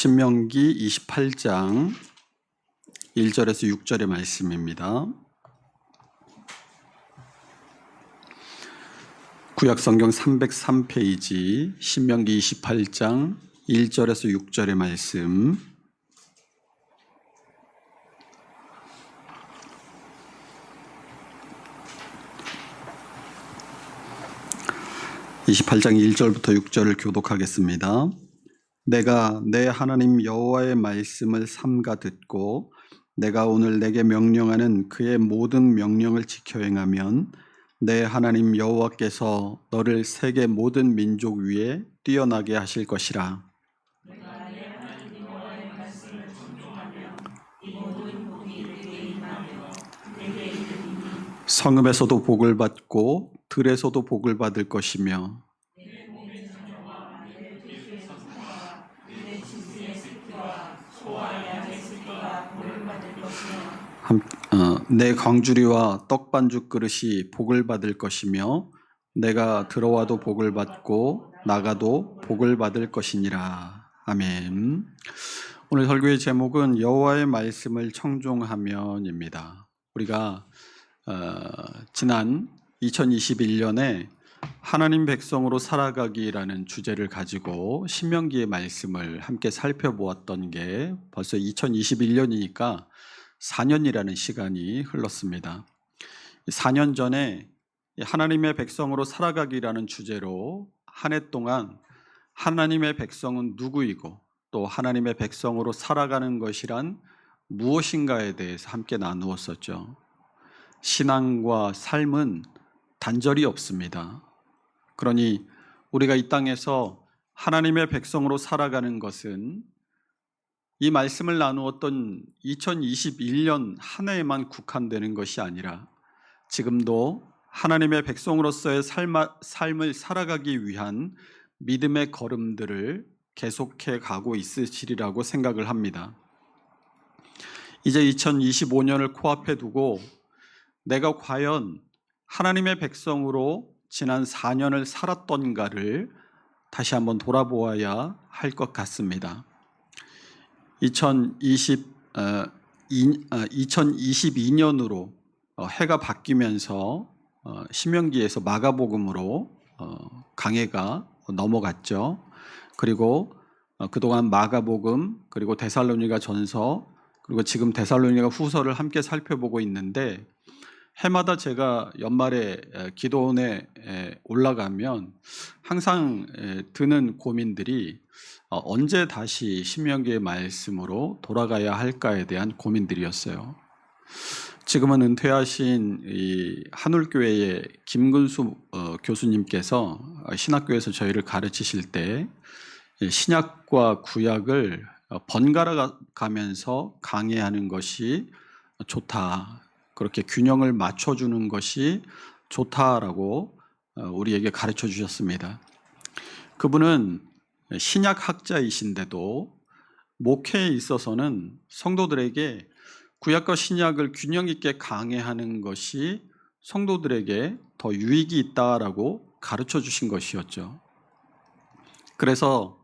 신명기 28장 1절에서 6절의 말씀입니다. 구약성경 303페이지 신명기 28장 1절에서 6절의 말씀. (28장 1절부터 6절을 교독하겠습니다. 내가 내 하나님 여호와의 말씀을 삼가 듣고 내가 오늘 내게 명령하는 그의 모든 명령을 지켜 행하면 내 하나님 여호와께서 너를 세계 모든 민족 위에 뛰어나게 하실 것이라. 내가 내 하나님 여호와의 말씀을 존중하며 이 모든 복이 내게 임하며 내게 이르리니 성읍에서도 복을 받고 들에서도 복을 받을 것이며 내 몸의 장정과 내 뒤의 성과 내 진수의 새끼와 소와 양의 새끼가 복을 받을 것이며 내 광주리와 떡반죽 그릇이 복을 받을 것이며 내가 들어와도 복을 받고 나가도 복을 받을 것이니라. 아멘. 오늘 설교의 제목은 여호와의 말씀을 청종하면입니다. 우리가 지난 2021년에 하나님 백성으로 살아가기라는 주제를 가지고 신명기의 말씀을 함께 살펴보았던 게 벌써 2021년이니까 4년이라는 시간이 흘렀습니다. 4년 전에 하나님의 백성으로 살아가기라는 주제로 한 해 동안 하나님의 백성은 누구이고 또 하나님의 백성으로 살아가는 것이란 무엇인가에 대해서 함께 나누었었죠. 신앙과 삶은 단절이 없습니다. 그러니 우리가 이 땅에서 하나님의 백성으로 살아가는 것은 이 말씀을 나누었던 2021년 한 해에만 국한되는 것이 아니라 지금도 하나님의 백성으로서의 삶을 살아가기 위한 믿음의 걸음들을 계속해 가고 있으시리라고 생각을 합니다. 이제 2025년을 코앞에 두고 내가 과연 하나님의 백성으로 지난 4년을 살았던가를 다시 한번 돌아보아야 할 것 같습니다. 2022년으로 해가 바뀌면서 신명기에서 마가복음으로 강해가 넘어갔죠. 그리고 그동안 마가복음 그리고 데살로니가 전서 그리고 지금 데살로니가 후서를 함께 살펴보고 있는데 해마다 제가 연말에 기도원에 올라가면 항상 드는 고민들이 언제 다시 신명기의 말씀으로 돌아가야 할까에 대한 고민들이었어요. 지금은 은퇴하신 이 한울교회의 김근수 교수님께서 신학교에서 저희를 가르치실 때 신약과 구약을 번갈아 가면서 강해하는 것이 좋다. 그렇게 균형을 맞춰주는 것이 좋다라고 우리에게 가르쳐 주셨습니다. 그분은 신약 학자이신데도 목회에 있어서는 성도들에게 구약과 신약을 균형 있게 강해하는 것이 성도들에게 더 유익이 있다라고 가르쳐 주신 것이었죠. 그래서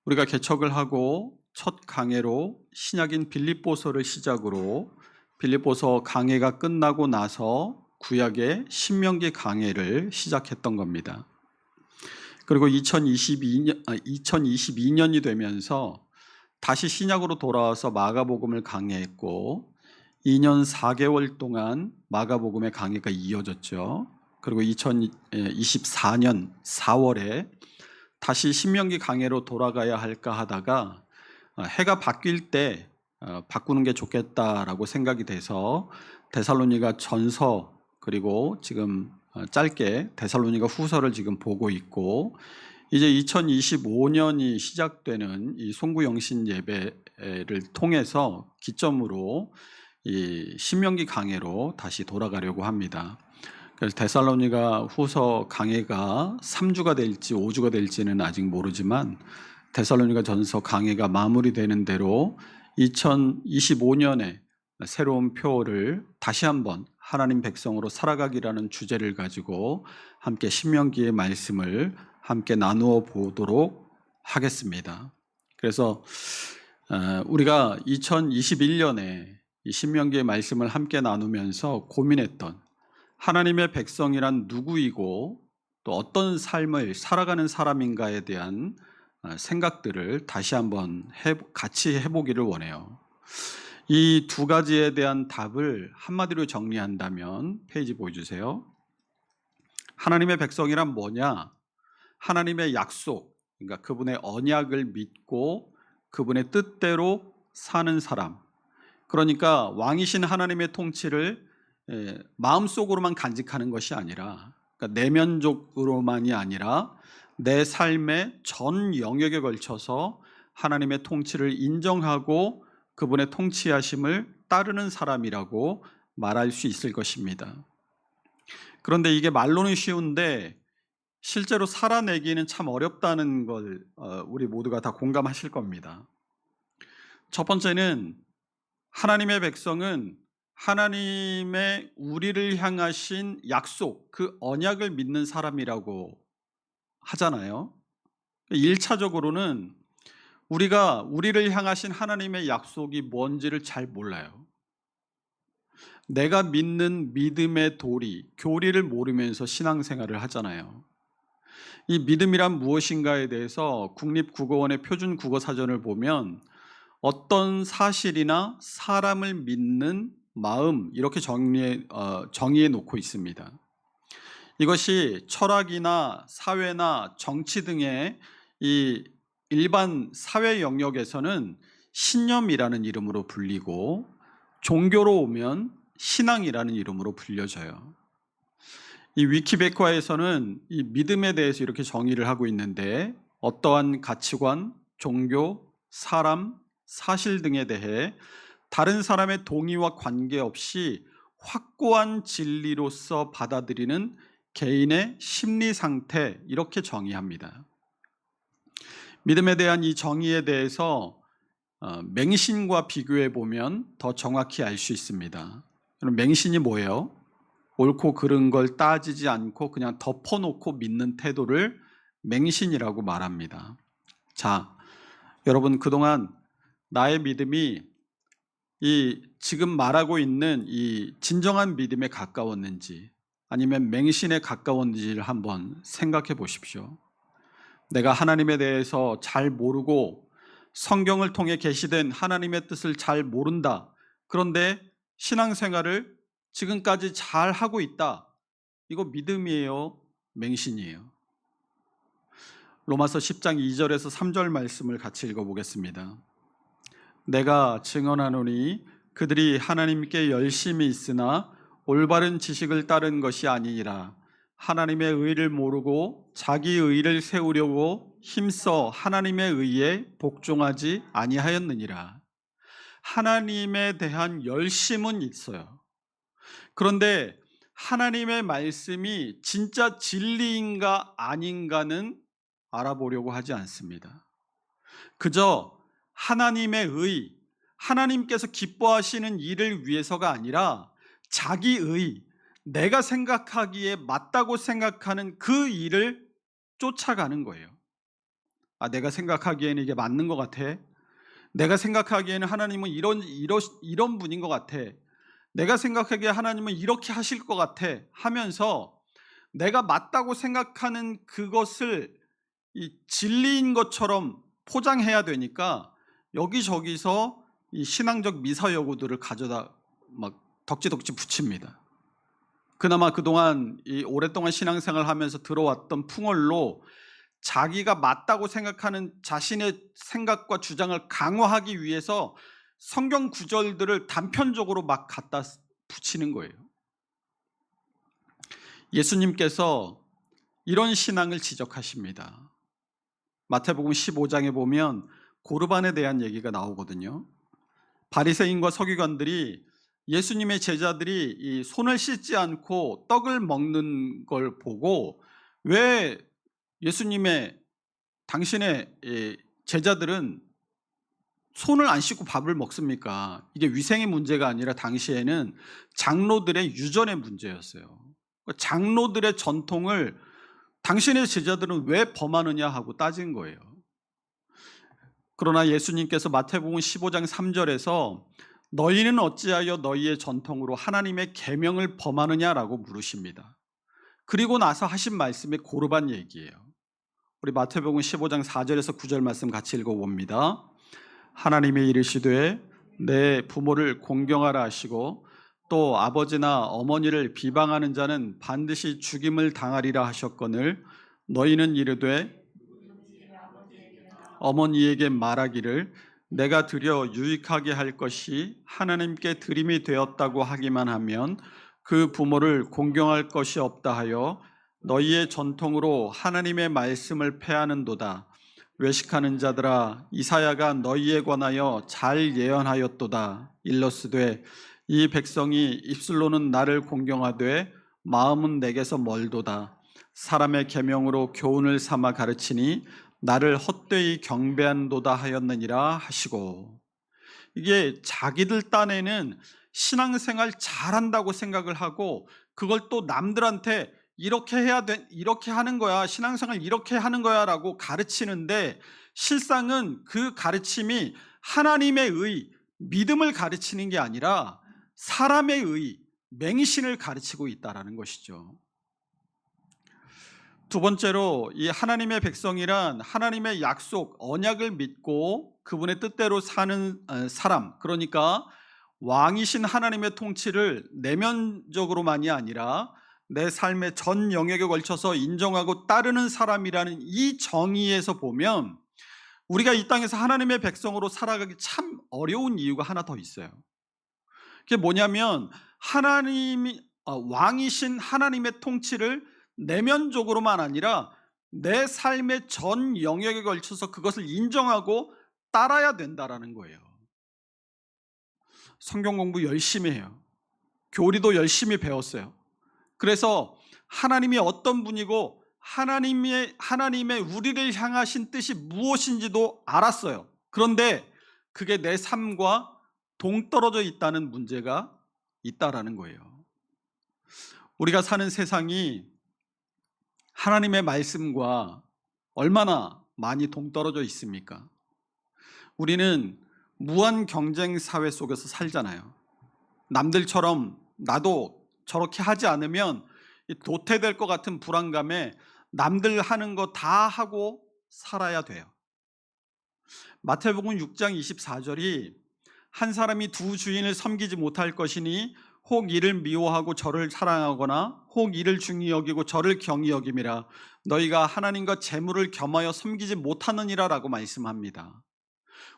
우리가 개척을 하고 첫 강해로 신약인 빌립보서를 시작으로 빌립보서 강해가 끝나고 나서 구약의 신명기 강해를 시작했던 겁니다. 그리고 2022년이 되면서 다시 신약으로 돌아와서 마가복음을 강해했고 2년 4개월 동안 마가복음의 강해가 이어졌죠. 그리고 2024년 4월에 다시 신명기 강해로 돌아가야 할까 하다가 해가 바뀔 때 바꾸는 게 좋겠다라고 생각이 돼서 데살로니가 전서 그리고 지금 짧게 데살로니가 후서를 지금 보고 있고 이제 2025년이 시작되는 이 송구영신 예배를 통해서 기점으로 이 신명기 강해로 다시 돌아가려고 합니다. 그래서 데살로니가 후서 강해가 3주가 될지 5주가 될지는 아직 모르지만 데살로니가 전서 강해가 마무리되는 대로 2025년에 새로운 표를 다시 한번 하나님 백성으로 살아가기라는 주제를 가지고 함께 신명기의 말씀을 함께 나누어 보도록 하겠습니다. 그래서 우리가 2021년에 이 신명기의 말씀을 함께 나누면서 고민했던 하나님의 백성이란 누구이고 또 어떤 삶을 살아가는 사람인가에 대한 생각들을 다시 한번 같이 해보기를 원해요. 이 두 가지에 대한 답을 한마디로 정리한다면 페이지 보여주세요. 하나님의 백성이란 뭐냐? 하나님의 약속, 그러니까 그분의 언약을 믿고 그분의 뜻대로 사는 사람. 그러니까 왕이신 하나님의 통치를 마음속으로만 간직하는 것이 아니라, 그러니까 내면적으로만이 아니라 내 삶의 전 영역에 걸쳐서 하나님의 통치를 인정하고 그분의 통치하심을 따르는 사람이라고 말할 수 있을 것입니다. 그런데 이게 말로는 쉬운데 실제로 살아내기는 참 어렵다는 걸 우리 모두가 다 공감하실 겁니다. 첫 번째는 하나님의 백성은 하나님의 우리를 향하신 약속, 그 언약을 믿는 사람이라고 하잖아요. 1차적으로는 우리가 우리를 향하신 하나님의 약속이 뭔지를 잘 몰라요. 내가 믿는 믿음의 도리, 교리를 모르면서 신앙생활을 하잖아요. 이 믿음이란 무엇인가에 대해서 국립국어원의 표준국어사전을 보면 어떤 사실이나 사람을 믿는 마음, 이렇게 정의해 놓고 있습니다. 이것이 철학이나 사회나 정치 등의 이 일반 사회 영역에서는 신념이라는 이름으로 불리고, 종교로 오면 신앙이라는 이름으로 불려져요. 이 위키백과에서는 이 믿음에 대해서 이렇게 정의를 하고 있는데, 어떠한 가치관, 종교, 사람, 사실 등에 대해 다른 사람의 동의와 관계없이 확고한 진리로서 받아들이는 개인의 심리 상태, 이렇게 정의합니다. 믿음에 대한 이 정의에 대해서 맹신과 비교해 보면 더 정확히 알 수 있습니다. 그럼 맹신이 뭐예요? 옳고 그른 걸 따지지 않고 그냥 덮어놓고 믿는 태도를 맹신이라고 말합니다. 자, 여러분, 그동안 나의 믿음이 이 지금 말하고 있는 이 진정한 믿음에 가까웠는지 아니면 맹신에 가까웠는지를 한번 생각해 보십시오. 내가 하나님에 대해서 잘 모르고 성경을 통해 계시된 하나님의 뜻을 잘 모른다. 그런데 신앙생활을 지금까지 잘 하고 있다. 이거 믿음이에요? 맹신이에요? 로마서 10장 2절에서 3절 말씀을 같이 읽어보겠습니다. 내가 증언하노니 그들이 하나님께 열심히 있으나 올바른 지식을 따른 것이 아니니라. 하나님의 의를 모르고 자기 의를 세우려고 힘써 하나님의 의에 복종하지 아니하였느니라. 하나님에 대한 열심은 있어요. 그런데 하나님의 말씀이 진짜 진리인가 아닌가는 알아보려고 하지 않습니다. 그저 하나님의 의, 하나님께서 기뻐하시는 일을 위해서가 아니라 자기 의, 내가 생각하기에 맞다고 생각하는 그 일을 쫓아가는 거예요. 내가 생각하기에는 이게 맞는 것 같아. 내가 생각하기에는 하나님은 이런 분인 것 같아. 내가 생각하기에 하나님은 이렇게 하실 것 같아 하면서 내가 맞다고 생각하는 그것을 이 진리인 것처럼 포장해야 되니까 여기저기서 이 신앙적 미사여구들을 가져다 막 덕지덕지 붙입니다. 그나마 그동안 오랫동안 신앙생활을 하면서 들어왔던 풍월로 자기가 맞다고 생각하는 자신의 생각과 주장을 강화하기 위해서 성경 구절들을 단편적으로 막 갖다 붙이는 거예요. 예수님께서 이런 신앙을 지적하십니다. 마태복음 15장에 보면 고르반에 대한 얘기가 나오거든요. 바리새인과 서기관들이 예수님의 제자들이 이 손을 씻지 않고 떡을 먹는 걸 보고, 왜 당신의 제자들은 손을 안 씻고 밥을 먹습니까? 이게 위생의 문제가 아니라 당시에는 장로들의 유전의 문제였어요. 장로들의 전통을 당신의 제자들은 왜 범하느냐 하고 따진 거예요. 그러나 예수님께서 마태복음 15장 3절에서 너희는 어찌하여 너희의 전통으로 하나님의 계명을 범하느냐라고 물으십니다. 그리고 나서 하신 말씀이 고르반 얘기예요. 우리 마태복음 15장 4절에서 9절 말씀 같이 읽어봅니다. 하나님이 이르시되 내 부모를 공경하라 하시고 또 아버지나 어머니를 비방하는 자는 반드시 죽임을 당하리라 하셨거늘 너희는 이르되 어머니에게 말하기를 내가 드려 유익하게 할 것이 하나님께 드림이 되었다고 하기만 하면 그 부모를 공경할 것이 없다 하여 너희의 전통으로 하나님의 말씀을 패하는도다. 외식하는 자들아 이사야가 너희에 관하여 잘 예언하였도다. 일러스되 이 백성이 입술로는 나를 공경하되 마음은 내게서 멀도다. 사람의 계명으로 교훈을 삼아 가르치니 나를 헛되이 경배한도다 하였느니라 하시고, 이게 자기들 딴에는 신앙생활 잘한다고 생각을 하고 그걸 또 남들한테 이렇게 해야 돼, 이렇게 하는 거야, 신앙생활 이렇게 하는 거야 라고 가르치는데 실상은 그 가르침이 하나님의 의, 믿음을 가르치는 게 아니라 사람의 의, 맹신을 가르치고 있다는 것이죠. 두 번째로 이 하나님의 백성이란 하나님의 약속, 언약을 믿고 그분의 뜻대로 사는 사람, 그러니까 왕이신 하나님의 통치를 내면적으로만이 아니라 내 삶의 전 영역에 걸쳐서 인정하고 따르는 사람이라는 이 정의에서 보면 우리가 이 땅에서 하나님의 백성으로 살아가기 참 어려운 이유가 하나 더 있어요. 그게 뭐냐면 왕이신 하나님의 통치를 내면적으로만 아니라 내 삶의 전 영역에 걸쳐서 그것을 인정하고 따라야 된다라는 거예요. 성경 공부 열심히 해요. 교리도 열심히 배웠어요. 그래서 하나님이 어떤 분이고 하나님의 우리를 향하신 뜻이 무엇인지도 알았어요. 그런데 그게 내 삶과 동떨어져 있다는 문제가 있다라는 거예요. 우리가 사는 세상이 하나님의 말씀과 얼마나 많이 동떨어져 있습니까? 우리는 무한 경쟁 사회 속에서 살잖아요. 남들처럼 나도 저렇게 하지 않으면 도태될 것 같은 불안감에 남들 하는 거 다 하고 살아야 돼요. 마태복음 6장 24절이 한 사람이 두 주인을 섬기지 못할 것이니 혹 이를 미워하고 저를 사랑하거나 혹 이를 중히 여기고 저를 경히 여김이라. 너희가 하나님과 재물을 겸하여 섬기지 못하느니라 라고 말씀합니다.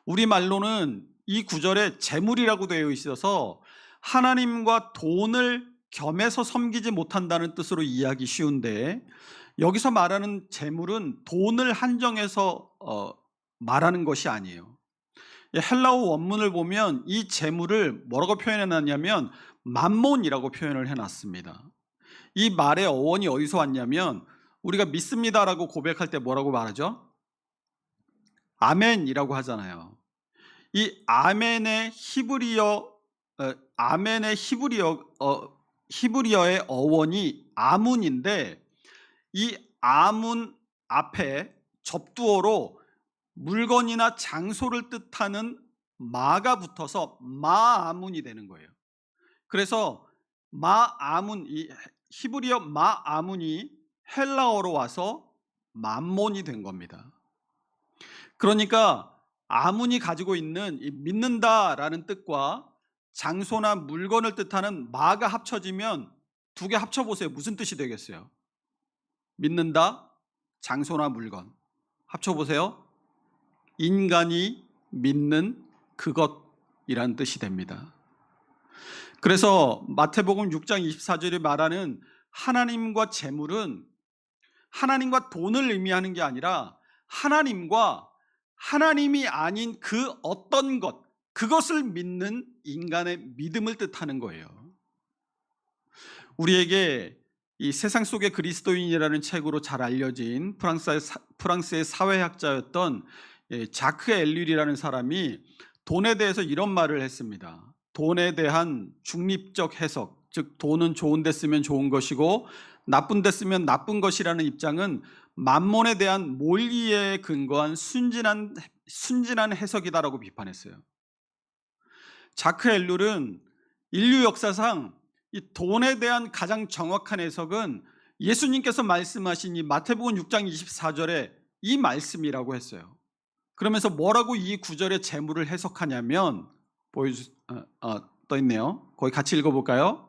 우리말로는 이 구절에 재물이라고 되어 있어서 하나님과 돈을 겸해서 섬기지 못한다는 뜻으로 이해하기 쉬운데, 여기서 말하는 재물은 돈을 한정해서 말하는 것이 아니에요. 헬라어 원문을 보면 이 재물을 뭐라고 표현해놨냐면 맘몬이라고 표현을 해놨습니다. 이 말의 어원이 어디서 왔냐면 우리가 믿습니다라고 고백할 때 뭐라고 말하죠? 아멘이라고 하잖아요. 이 아멘의 히브리어의 어원이 아문인데, 이 아문 앞에 접두어로 물건이나 장소를 뜻하는 마가 붙어서 마아문이 되는 거예요. 그래서 마아문, 이 히브리어 마아문이 헬라어로 와서 맘몬이 된 겁니다. 그러니까 아문이 가지고 있는 이 믿는다라는 뜻과 장소나 물건을 뜻하는 마가 합쳐지면 두 개 합쳐보세요. 무슨 뜻이 되겠어요? 믿는다, 장소나 물건 합쳐보세요. 인간이 믿는 그것이란 뜻이 됩니다. 그래서 마태복음 6장 24절이 말하는 하나님과 재물은 하나님과 돈을 의미하는 게 아니라 하나님과 하나님이 아닌 그 어떤 것, 그것을 믿는 인간의 믿음을 뜻하는 거예요. 우리에게 이 세상 속의 그리스도인이라는 책으로 잘 알려진 프랑스의 사회학자였던 자크 엘률이라는 사람이 돈에 대해서 이런 말을 했습니다. 돈에 대한 중립적 해석, 즉 돈은 좋은 데 쓰면 좋은 것이고 나쁜 데 쓰면 나쁜 것이라는 입장은 만몬에 대한 몰이에 근거한 순진한 순진한 해석이다라고 비판했어요. 자크 엘룰은 인류 역사상 이 돈에 대한 가장 정확한 해석은 예수님께서 말씀하신 이 마태복음 6장 24절에 이 말씀이라고 했어요. 그러면서 뭐라고 이 구절의 재물을 해석하냐면 떠 있네요. 거기 같이 읽어볼까요?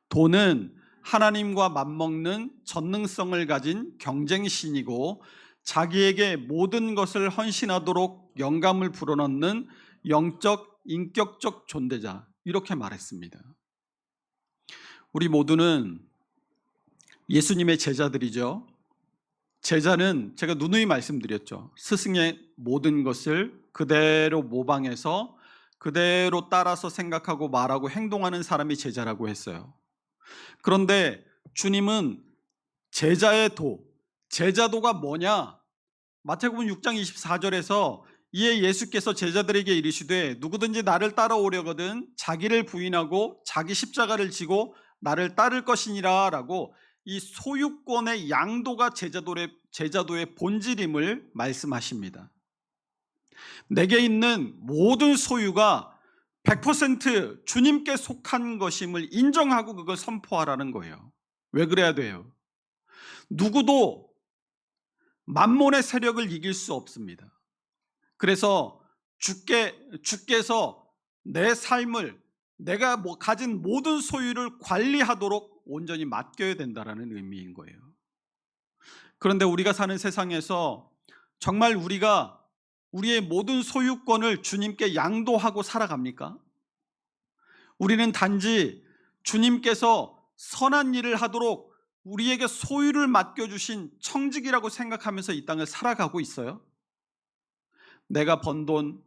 돈은 하나님과 맞먹는 전능성을 가진 경쟁신이고 자기에게 모든 것을 헌신하도록 영감을 불어넣는 영적, 인격적 존재자, 이렇게 말했습니다. 우리 모두는 예수님의 제자들이죠. 제자는 제가 누누이 말씀드렸죠. 스승의 모든 것을 그대로 모방해서 그대로 따라서 생각하고 말하고 행동하는 사람이 제자라고 했어요. 그런데 주님은 제자의 도, 제자도가 뭐냐? 마태복음 6장 24절에서 이에 예수께서 제자들에게 이르시되 누구든지 나를 따라오려거든 자기를 부인하고 자기 십자가를 지고 나를 따를 것이니라 라고 이 소유권의 양도가 제자도의 본질임을 말씀하십니다. 내게 있는 모든 소유가 100% 주님께 속한 것임을 인정하고 그걸 선포하라는 거예요. 왜 그래야 돼요? 누구도 만몬의 세력을 이길 수 없습니다. 그래서 주께서 내 삶을 내가 가진 모든 소유를 관리하도록 온전히 맡겨야 된다는 의미인 거예요. 그런데 우리가 사는 세상에서 정말 우리가 우리의 모든 소유권을 주님께 양도하고 살아갑니까? 우리는 단지 주님께서 선한 일을 하도록 우리에게 소유를 맡겨주신 청직이라고 생각하면서 이 땅을 살아가고 있어요. 내가 번 돈,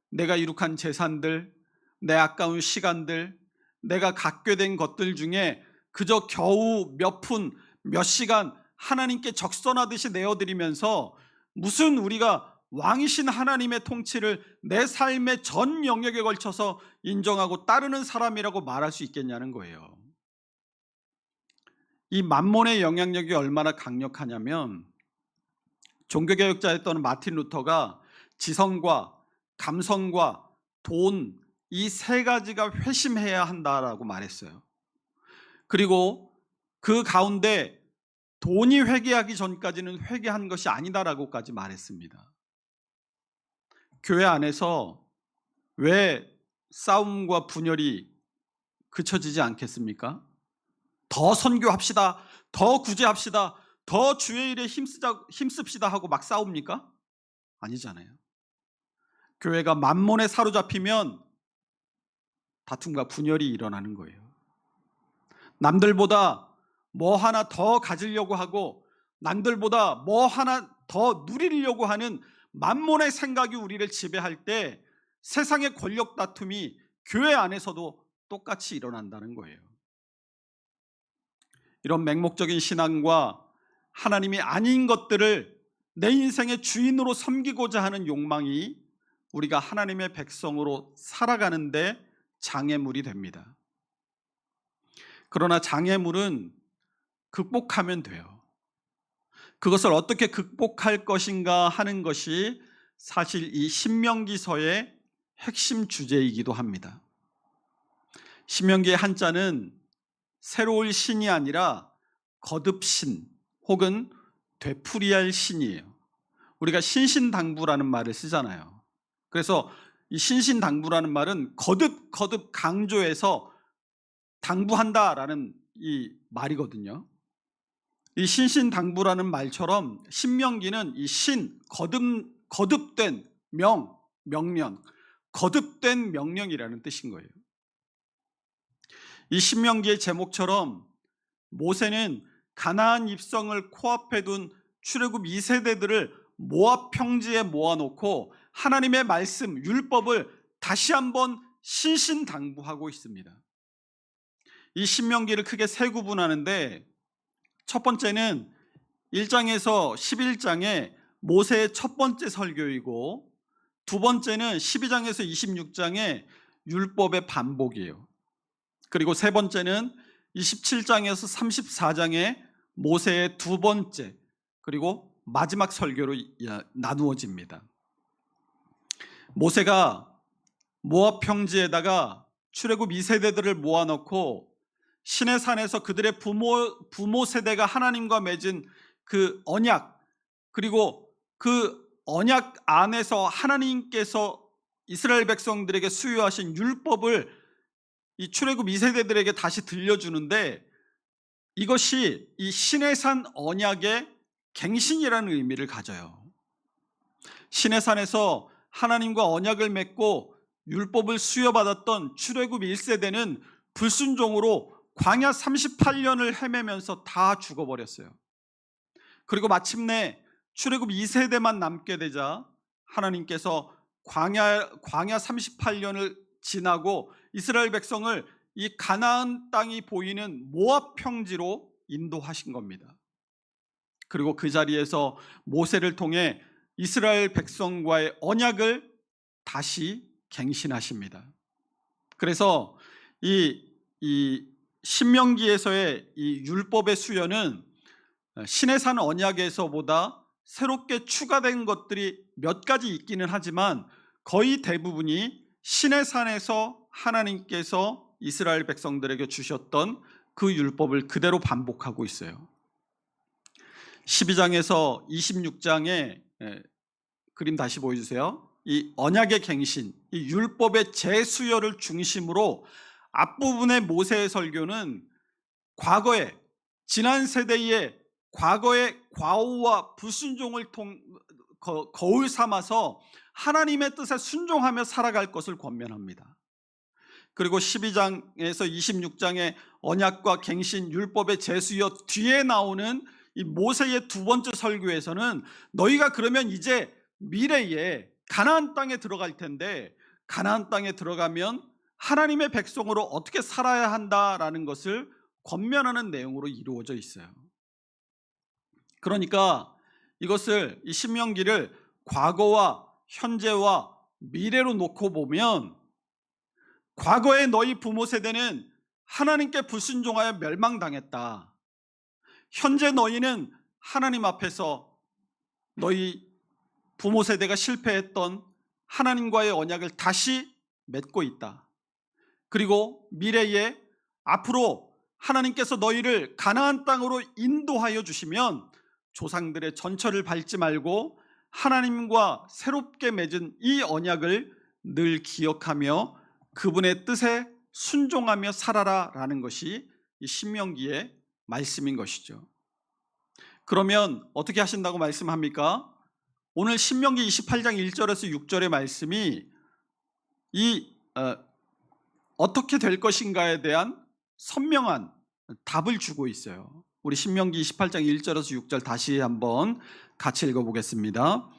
내가 이룩한 재산들, 내 아까운 시간들, 내가 갖게 된 것들 중에 그저 겨우 몇 푼, 몇 시간 하나님께 적선하듯이 내어드리면서 무슨 우리가 왕이신 하나님의 통치를 내 삶의 전 영역에 걸쳐서 인정하고 따르는 사람이라고 말할 수 있겠냐는 거예요. 이 만몬의 영향력이 얼마나 강력하냐면 종교개혁자였던 마틴 루터가 지성과 감성과 돈, 이 세 가지가 회심해야 한다라고 말했어요. 그리고 그 가운데 돈이 회개하기 전까지는 회개한 것이 아니다라고까지 말했습니다. 교회 안에서 왜 싸움과 분열이 그쳐지지 않겠습니까? 더 선교합시다, 더 구제합시다, 더 주의 일에 힘씁시다 하고 막 싸웁니까? 아니잖아요. 교회가 만몬에 사로잡히면 다툼과 분열이 일어나는 거예요. 남들보다 뭐 하나 더 가지려고 하고 남들보다 뭐 하나 더 누리려고 하는 만몬의 생각이 우리를 지배할 때 세상의 권력 다툼이 교회 안에서도 똑같이 일어난다는 거예요. 이런 맹목적인 신앙과 하나님이 아닌 것들을 내 인생의 주인으로 섬기고자 하는 욕망이 우리가 하나님의 백성으로 살아가는데 장애물이 됩니다. 그러나 장애물은 극복하면 돼요. 그것을 어떻게 극복할 것인가 하는 것이 사실 이 신명기서의 핵심 주제이기도 합니다. 신명기의 한자는 새로울 신이 아니라 거듭신 혹은 되풀이할 신이에요. 우리가 신신당부라는 말을 쓰잖아요. 그래서 이 신신당부라는 말은 거듭 강조해서 당부한다라는 이 말이거든요. 이 신신당부라는 말처럼 신명기는 이 거듭된 명령, 거듭된 명령이라는 뜻인 거예요. 이 신명기의 제목처럼 모세는 가나안 입성을 코앞에 둔 출애굽 2세대들을 모압 평지에 모아놓고 하나님의 말씀, 율법을 다시 한번 신신당부하고 있습니다. 이 신명기를 크게 세 구분하는데 첫 번째는 1장에서 11장의 모세의 첫 번째 설교이고 두 번째는 12장에서 26장의 율법의 반복이에요. 그리고 세 번째는 27장에서 34장의 모세의 두 번째 그리고 마지막 설교로 나누어집니다. 모세가 모압 평지에다가 출애굽 2세대들을 모아놓고 시내산에서 그들의 부모 세대가 하나님과 맺은 그 언약, 그리고 그 언약 안에서 하나님께서 이스라엘 백성들에게 수요하신 율법을 이 출애굽 2세대들에게 다시 들려주는데, 이것이 이 시내산 언약의 갱신이라는 의미를 가져요. 시내산에서 하나님과 언약을 맺고 율법을 수여받았던 출애굽 1세대는 불순종으로 광야 38년을 헤매면서 다 죽어버렸어요. 그리고 마침내 출애굽 2세대만 남게 되자 하나님께서 광야 38년을 지나고 이스라엘 백성을 이 가나안 땅이 보이는 모압 평지로 인도하신 겁니다. 그리고 그 자리에서 모세를 통해 이스라엘 백성과의 언약을 다시 갱신하십니다. 그래서 이 신명기에서의 이 율법의 수요는 시내산 언약에서보다 새롭게 추가된 것들이 몇 가지 있기는 하지만 거의 대부분이 시내산에서 하나님께서 이스라엘 백성들에게 주셨던 그 율법을 그대로 반복하고 있어요. 12장에서 26장에 그림 다시 보여주세요. 이 언약의 갱신, 이 율법의 재수여를 중심으로 앞부분의 모세의 설교는 과거에, 지난 세대의 과거의 과오와 불순종을 거울 삼아서 하나님의 뜻에 순종하며 살아갈 것을 권면합니다. 그리고 12장에서 26장의 언약과 갱신, 율법의 재수여 뒤에 나오는 이 모세의 두 번째 설교에서는 너희가 그러면 이제 미래에 가나안 땅에 들어갈 텐데 가나안 땅에 들어가면 하나님의 백성으로 어떻게 살아야 한다라는 것을 권면하는 내용으로 이루어져 있어요. 그러니까 이것을, 이 신명기를 과거와 현재와 미래로 놓고 보면, 과거에 너희 부모 세대는 하나님께 불순종하여 멸망당했다. 현재 너희는 하나님 앞에서 너희 부모 세대가 실패했던 하나님과의 언약을 다시 맺고 있다. 그리고 미래에 앞으로 하나님께서 너희를 가나안 땅으로 인도하여 주시면 조상들의 전철을 밟지 말고 하나님과 새롭게 맺은 이 언약을 늘 기억하며 그분의 뜻에 순종하며 살아라 라는 것이 이 신명기의 말씀인 것이죠. 그러면 어떻게 하신다고 말씀합니까? 오늘 신명기 28장 1절에서 6절의 말씀이 어떻게 될 것인가에 대한 선명한 답을 주고 있어요. 우리 신명기 28장 1절에서 6절 다시 한번 같이 읽어보겠습니다.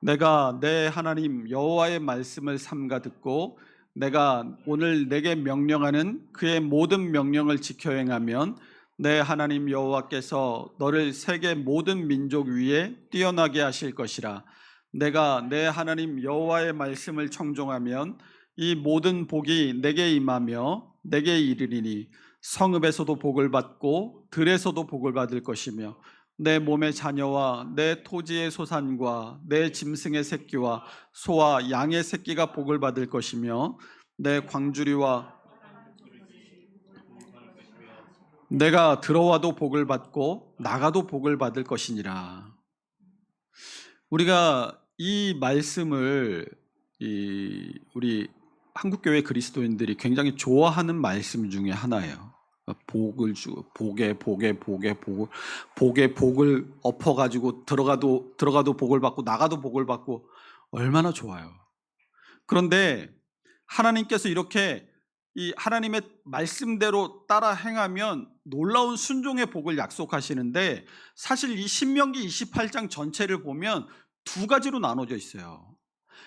내가 내 하나님 여호와의 말씀을 삼가 듣고 내가 오늘 내게 명령하는 그의 모든 명령을 지켜 행하면 내 하나님 여호와께서 너를 세계 모든 민족 위에 뛰어나게 하실 것이라. 내가 내 하나님 여호와의 말씀을 청종하면 이 모든 복이 내게 임하며 내게 이르리니 성읍에서도 복을 받고 들에서도 복을 받을 것이며 내 몸의 자녀와 내 토지의 소산과 내 짐승의 새끼와 소와 양의 새끼가 복을 받을 것이며 내 광주리와 내가 들어와도 복을 받고 나가도 복을 받을 것이니라. 우리가 이 말씀을 우리 한국교회 그리스도인들이 굉장히 좋아하는 말씀 중에 하나예요. 복을 주고 복에 복을 엎어가지고 들어가도 복을 받고 나가도 복을 받고 얼마나 좋아요. 그런데 하나님께서 이렇게 이 하나님의 말씀대로 따라 행하면 놀라운 순종의 복을 약속하시는데, 사실 이 신명기 28장 전체를 보면 두 가지로 나눠져 있어요.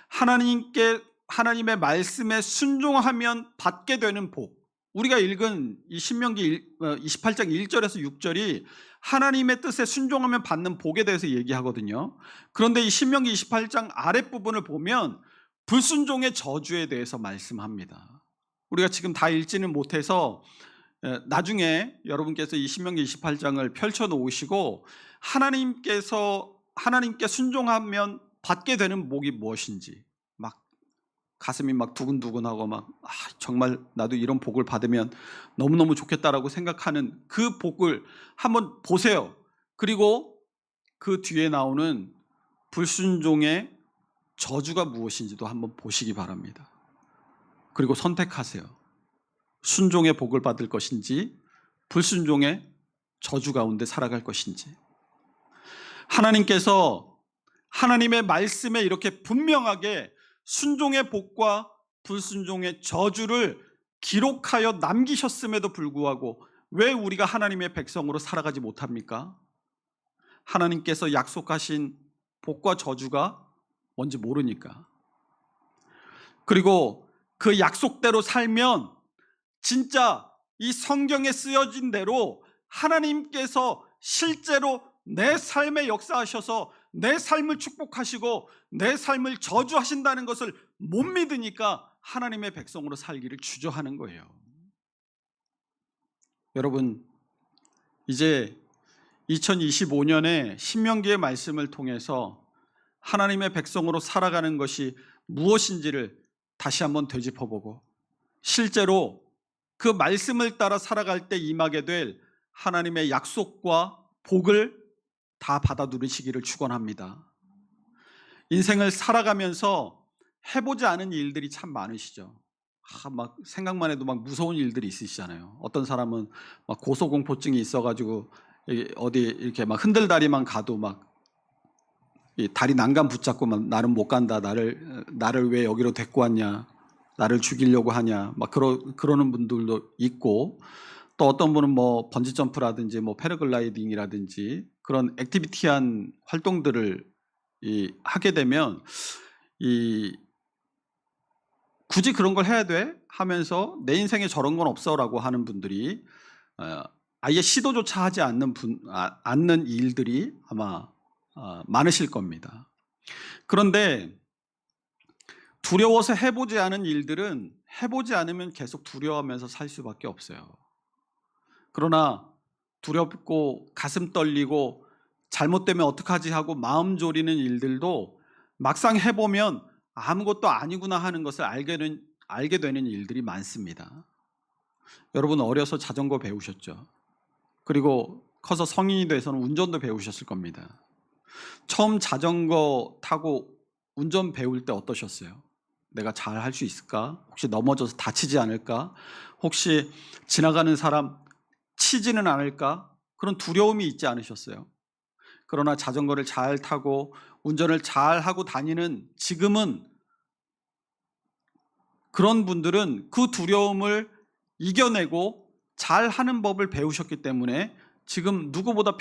하나님의 말씀에 순종하면 받게 되는 복, 우리가 읽은 이 신명기 28장 1절에서 6절이 하나님의 뜻에 순종하면 받는 복에 대해서 얘기하거든요. 그런데 이 신명기 28장 아랫부분을 보면 불순종의 저주에 대해서 말씀합니다. 우리가 지금 다 읽지는 못해서 나중에 여러분께서 이 신명기 28장을 펼쳐 놓으시고 하나님께 순종하면 받게 되는 복이 무엇인지 막 가슴이 막 두근두근하고 막 정말 나도 이런 복을 받으면 너무너무 좋겠다라고 생각하는 그 복을 한번 보세요. 그리고 그 뒤에 나오는 불순종의 저주가 무엇인지도 한번 보시기 바랍니다. 그리고 선택하세요. 순종의 복을 받을 것인지 불순종의 저주 가운데 살아갈 것인지. 하나님께서 하나님의 말씀에 이렇게 분명하게 순종의 복과 불순종의 저주를 기록하여 남기셨음에도 불구하고 왜 우리가 하나님의 백성으로 살아가지 못합니까? 하나님께서 약속하신 복과 저주가 뭔지 모르니까. 그리고 그 약속대로 살면 진짜 이 성경에 쓰여진 대로 하나님께서 실제로 내 삶에 역사하셔서 내 삶을 축복하시고 내 삶을 저주하신다는 것을 못 믿으니까 하나님의 백성으로 살기를 주저하는 거예요. 여러분, 이제 2025년에 신명기의 말씀을 통해서 하나님의 백성으로 살아가는 것이 무엇인지를 다시 한번 되짚어보고 실제로 그 말씀을 따라 살아갈 때 임하게 될 하나님의 약속과 복을 다 받아 누리시기를 축원합니다. 인생을 살아가면서 해보지 않은 일들이 참 많으시죠. 막 생각만 해도 막 무서운 일들이 있으시잖아요. 어떤 사람은 막 고소공포증이 있어가지고 어디 이렇게 막 흔들다리만 가도 막 이 다리 난간 붙잡고 막 나는 못 간다. 나를 왜 여기로 데리고 왔냐? 나를 죽이려고 하냐? 막 그러는 분들도 있고, 또 어떤 분은 뭐 번지 점프라든지 뭐 패러글라이딩이라든지 그런 액티비티한 활동들을 하게 되면 굳이 그런 걸 해야 돼? 하면서 내 인생에 저런 건 없어라고 하는 분들이 아예 시도조차 하지 않는 일들이 아마 많으실 겁니다. 그런데 두려워서 해보지 않은 일들은 해보지 않으면 계속 두려워하면서 살 수밖에 없어요. 그러나 두렵고 가슴 떨리고 잘못되면 어떡하지 하고 마음 졸이는 일들도 막상 해보면 아무것도 아니구나 하는 것을 알게 되는 일들이 많습니다. 여러분 어려서 자전거 배우셨죠? 그리고 커서 성인이 돼서는 운전도 배우셨을 겁니다. 처음 자전거 타고 운전 배울 때 어떠셨어요? 내가 잘 할 수 있을까? 혹시 넘어져서 다치지 않을까? 혹시 지나가는 사람 치지는 않을까? 그런 두려움이 있지 않으셨어요? 그러나 자전거를 잘 타고 운전을 잘 하고 다니는 지금은 그런 분들은 그 두려움을 이겨내고 잘 하는 법을 배우셨기 때문에 지금 누구보다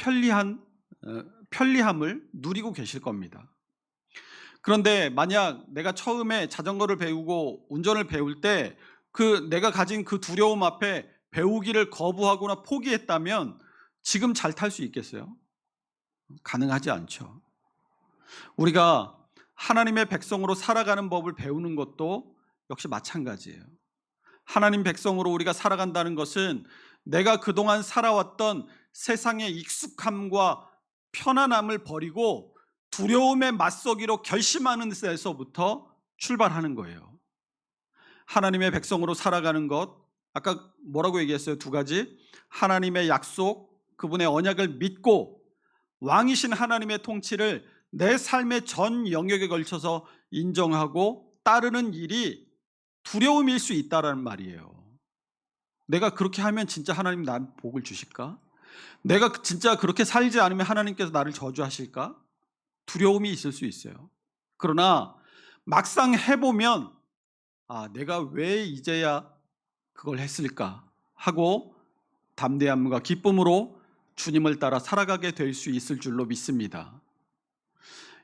편리함을 누리고 계실 겁니다. 그런데 만약 내가 처음에 자전거를 배우고 운전을 배울 때 내가 가진 그 두려움 앞에 배우기를 거부하거나 포기했다면 지금 잘 탈 수 있겠어요? 가능하지 않죠. 우리가 하나님의 백성으로 살아가는 법을 배우는 것도 역시 마찬가지예요. 하나님 백성으로 우리가 살아간다는 것은 내가 그동안 살아왔던 세상의 익숙함과 편안함을 버리고 두려움에 맞서기로 결심하는 데서부터 출발하는 거예요. 하나님의 백성으로 살아가는 것, 아까 뭐라고 얘기했어요? 두 가지. 하나님의 약속, 그분의 언약을 믿고 왕이신 하나님의 통치를 내 삶의 전 영역에 걸쳐서 인정하고 따르는 일이 두려움일 수 있다라는 말이에요. 내가 그렇게 하면 진짜 하나님 나한테 복을 주실까? 내가 진짜 그렇게 살지 않으면 하나님께서 나를 저주하실까? 두려움이 있을 수 있어요. 그러나 막상 해보면 내가 왜 이제야 그걸 했을까 하고 담대함과 기쁨으로 주님을 따라 살아가게 될 수 있을 줄로 믿습니다.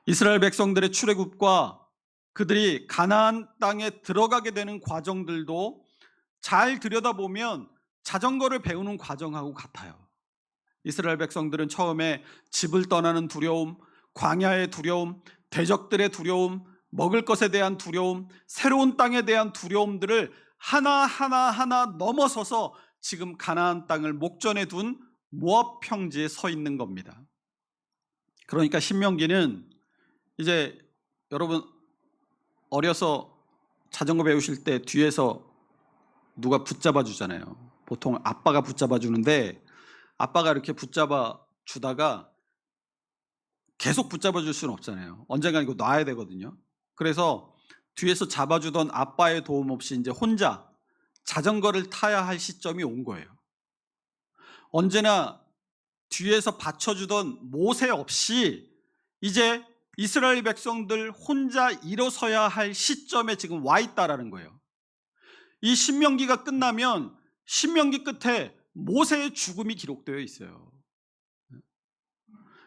이스라엘 백성들의 출애굽과 그들이 가나안 땅에 들어가게 되는 과정들도 잘 들여다보면 자전거를 배우는 과정하고 같아요. 이스라엘 백성들은 처음에 집을 떠나는 두려움, 광야의 두려움, 대적들의 두려움, 먹을 것에 대한 두려움, 새로운 땅에 대한 두려움들을 하나 넘어서서 지금 가나안 땅을 목전에 둔 모압 평지에 서 있는 겁니다. 그러니까 신명기는 이제 여러분 어려서 자전거 배우실 때 뒤에서 누가 붙잡아 주잖아요. 보통 아빠가 붙잡아 주는데 아빠가 이렇게 붙잡아 주다가 계속 붙잡아 줄 수는 없잖아요. 언젠가 이거 놔야 되거든요. 그래서 뒤에서 잡아주던 아빠의 도움 없이 이제 혼자 자전거를 타야 할 시점이 온 거예요. 언제나 뒤에서 받쳐주던 모세 없이 이제 이스라엘 백성들 혼자 일어서야 할 시점에 지금 와 있다라는 거예요. 이 신명기가 끝나면 신명기 끝에 모세의 죽음이 기록되어 있어요.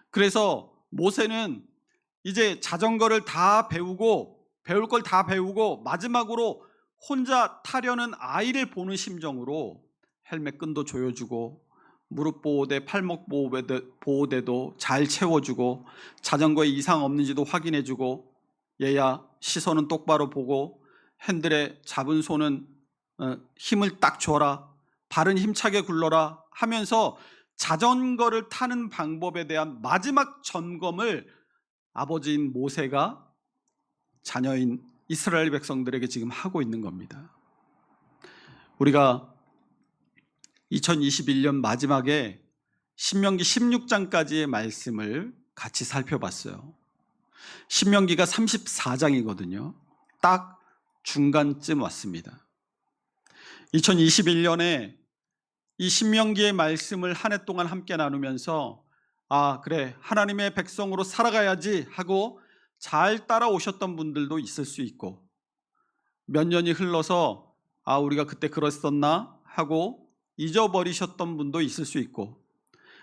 그래서 모세는 이제 자전거를 다 배우고 배울 걸 다 배우고 마지막으로 혼자 타려는 아이를 보는 심정으로 헬멧 끈도 조여주고 무릎 보호대, 팔목 보호대도 잘 채워주고 자전거에 이상 없는지도 확인해주고 얘야 시선은 똑바로 보고 핸들에 잡은 손은 힘을 딱 줘라, 발은 힘차게 굴러라 하면서 자전거를 타는 방법에 대한 마지막 점검을 아버지인 모세가 자녀인 이스라엘 백성들에게 지금 하고 있는 겁니다. 우리가 2021년 마지막에 신명기 16장까지의 말씀을 같이 살펴봤어요. 신명기가 34장이거든요. 딱 중간쯤 왔습니다. 2021년에 이 신명기의 말씀을 한 해 동안 함께 나누면서 아 그래 하나님의 백성으로 살아가야지 하고 잘 따라오셨던 분들도 있을 수 있고 몇 년이 흘러서 아 우리가 그때 그랬었나 하고 잊어버리셨던 분도 있을 수 있고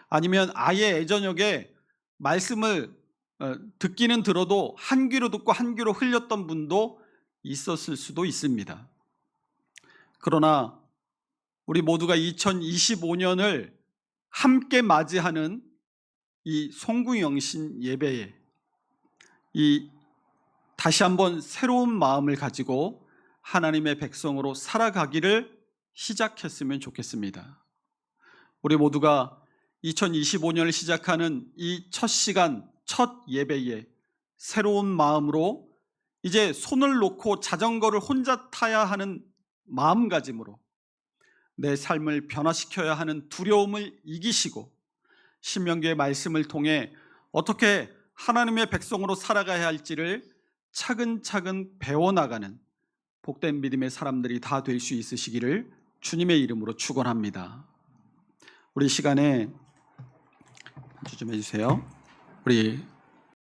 아니면 아예 예저녁에 말씀을 듣기는 들어도 한 귀로 듣고 한 귀로 흘렸던 분도 있었을 수도 있습니다. 그러나 우리 모두가 2025년을 함께 맞이하는 이 송구영신 예배에 이 다시 한번 새로운 마음을 가지고 하나님의 백성으로 살아가기를 시작했으면 좋겠습니다. 우리 모두가 2025년을 시작하는 이 첫 시간, 첫 예배에 새로운 마음으로 이제 손을 놓고 자전거를 혼자 타야 하는 마음가짐으로 내 삶을 변화시켜야 하는 두려움을 이기시고 신명기의 말씀을 통해 어떻게 하나님의 백성으로 살아가야 할지를 차근차근 배워나가는 복된 믿음의 사람들이 다 될 수 있으시기를 주님의 이름으로 축원합니다. 우리 시간에 좀 해주세요. 우리